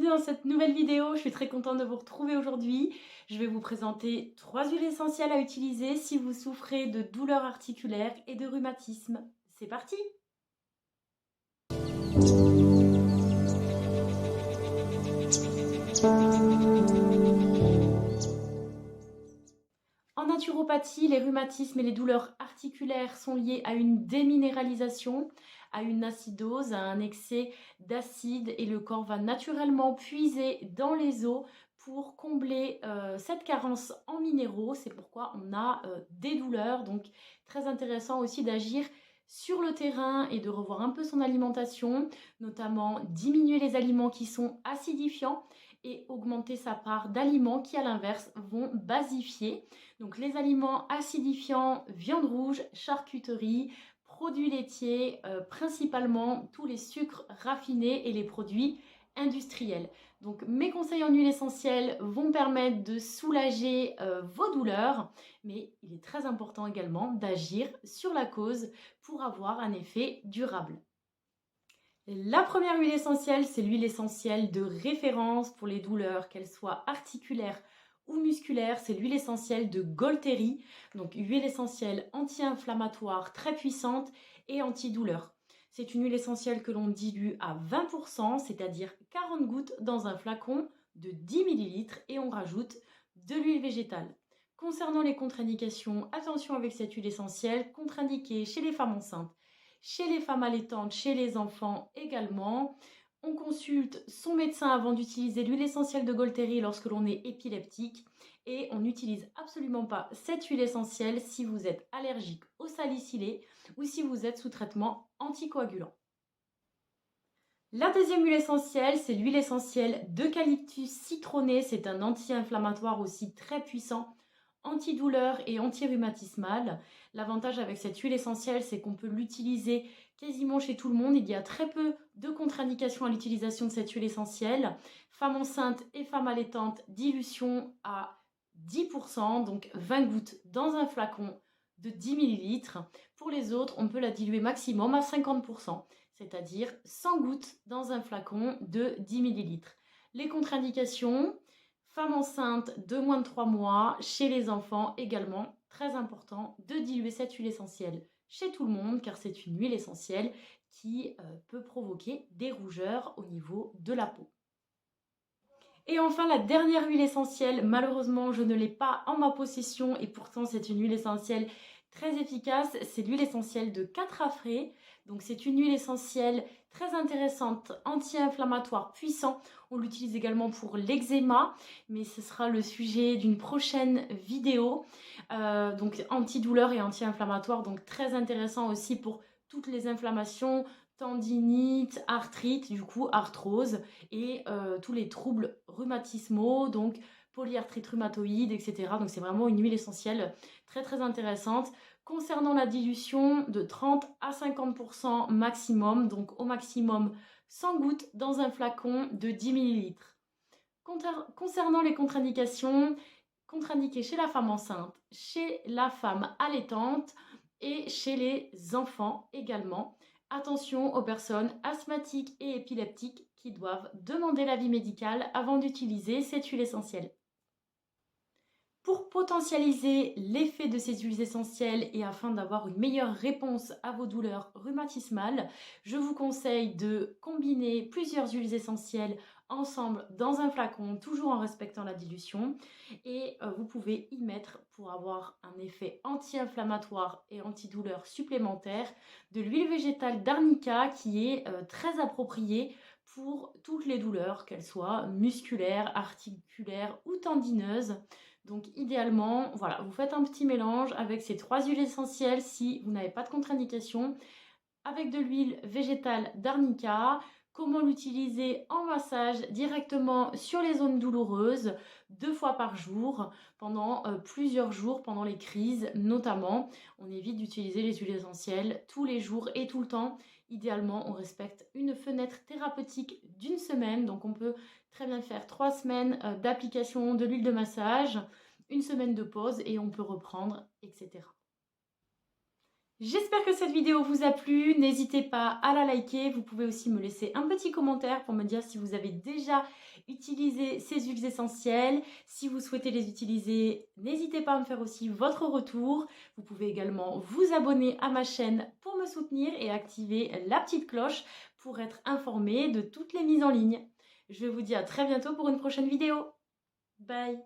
dans cette nouvelle vidéo, je suis très contente de vous retrouver aujourd'hui. Je vais vous présenter 3 huiles essentielles à utiliser si vous souffrez de douleurs articulaires et de rhumatisme. C'est parti! En naturopathie, les rhumatismes et les douleurs articulaires sont liés à une déminéralisation, à une acidose, à un excès d'acide et le corps va naturellement puiser dans les os pour combler cette carence en minéraux. C'est pourquoi on a des douleurs. Donc très intéressant aussi d'agir sur le terrain et de revoir un peu son alimentation, notamment diminuer les aliments qui sont acidifiants et augmenter sa part d'aliments qui à l'inverse vont basifier. Donc les aliments acidifiants, viande rouge, charcuterie, produits laitiers, principalement tous les sucres raffinés et les produits industriels. Donc mes conseils en huile essentielle vont permettre de soulager vos douleurs, mais il est très important également d'agir sur la cause pour avoir un effet durable. La première huile essentielle, c'est l'huile essentielle de référence pour les douleurs, qu'elles soient articulaires ou musculaires. C'est l'huile essentielle de Golteri, donc huile essentielle anti-inflammatoire très puissante et antidouleur. C'est une huile essentielle que l'on dilue à 20%, c'est-à-dire 40 gouttes dans un flacon de 10 ml et on rajoute de l'huile végétale. Concernant les contre-indications, attention avec cette huile essentielle, contre-indiquée chez les femmes enceintes, chez les femmes allaitantes, chez les enfants également. On consulte son médecin avant d'utiliser l'huile essentielle de Golteri lorsque l'on est épileptique et on n'utilise absolument pas cette huile essentielle si vous êtes allergique aux salicylés ou si vous êtes sous traitement anticoagulant. La deuxième huile essentielle, c'est l'huile essentielle d'eucalyptus citronné. C'est un anti-inflammatoire aussi très puissant, antidouleur et anti-rhumatismal. L'avantage avec cette huile essentielle, c'est qu'on peut l'utiliser quasiment chez tout le monde. Il y a très peu de contre-indications à l'utilisation de cette huile essentielle. Femmes enceintes et femmes allaitantes, dilution à 10%, donc 20 gouttes dans un flacon de 10 ml. Pour les autres, on peut la diluer maximum à 50%, c'est-à-dire 100 gouttes dans un flacon de 10 ml. Les contre-indications, femmes enceintes de moins de 3 mois, chez les enfants également, très important de diluer cette huile essentielle chez tout le monde car c'est une huile essentielle qui peut provoquer des rougeurs au niveau de la peau. Et enfin, la dernière huile essentielle, malheureusement, je ne l'ai pas en ma possession et pourtant c'est une huile essentielle très efficace, c'est l'huile essentielle de Catrafré. Donc c'est une huile essentielle très intéressante, anti-inflammatoire, puissant. On l'utilise également pour l'eczéma, mais ce sera le sujet d'une prochaine vidéo. Donc antidouleur et anti-inflammatoire, donc très intéressant aussi pour toutes les inflammations, tendinite, arthrite, du coup arthrose et tous les troubles rhumatismaux, donc polyarthrite rhumatoïde, etc. Donc c'est vraiment une huile essentielle très très intéressante. Concernant la dilution, de 30 à 50% maximum, donc au maximum 100 gouttes dans un flacon de 10 ml. Concernant les contre-indications, contre-indiquées chez la femme enceinte, chez la femme allaitante et chez les enfants également. Attention aux personnes asthmatiques et épileptiques qui doivent demander l'avis médical avant d'utiliser cette huile essentielle. Pour potentialiser l'effet de ces huiles essentielles et afin d'avoir une meilleure réponse à vos douleurs rhumatismales, je vous conseille de combiner plusieurs huiles essentielles ensemble dans un flacon, toujours en respectant la dilution. Et vous pouvez y mettre, pour avoir un effet anti-inflammatoire et antidouleur supplémentaire, de l'huile végétale d'arnica qui est très appropriée pour toutes les douleurs, qu'elles soient musculaires, articulaires ou tendineuses. Donc idéalement, voilà, vous faites un petit mélange avec ces 3 huiles essentielles si vous n'avez pas de contre-indication, avec de l'huile végétale d'arnica. Comment l'utiliser en massage directement sur les zones douloureuses 2 fois par jour pendant plusieurs jours, pendant les crises notamment. On évite d'utiliser les huiles essentielles tous les jours et tout le temps. Idéalement, on respecte une fenêtre thérapeutique d'1 semaine. Donc on peut très bien faire 3 semaines d'application de l'huile de massage, 1 semaine de pause et on peut reprendre, etc. J'espère que cette vidéo vous a plu, n'hésitez pas à la liker, vous pouvez aussi me laisser un petit commentaire pour me dire si vous avez déjà utilisé ces huiles essentielles. Si vous souhaitez les utiliser, n'hésitez pas à me faire aussi votre retour. Vous pouvez également vous abonner à ma chaîne pour me soutenir et activer la petite cloche pour être informé de toutes les mises en ligne. Je vous dis à très bientôt pour une prochaine vidéo. Bye!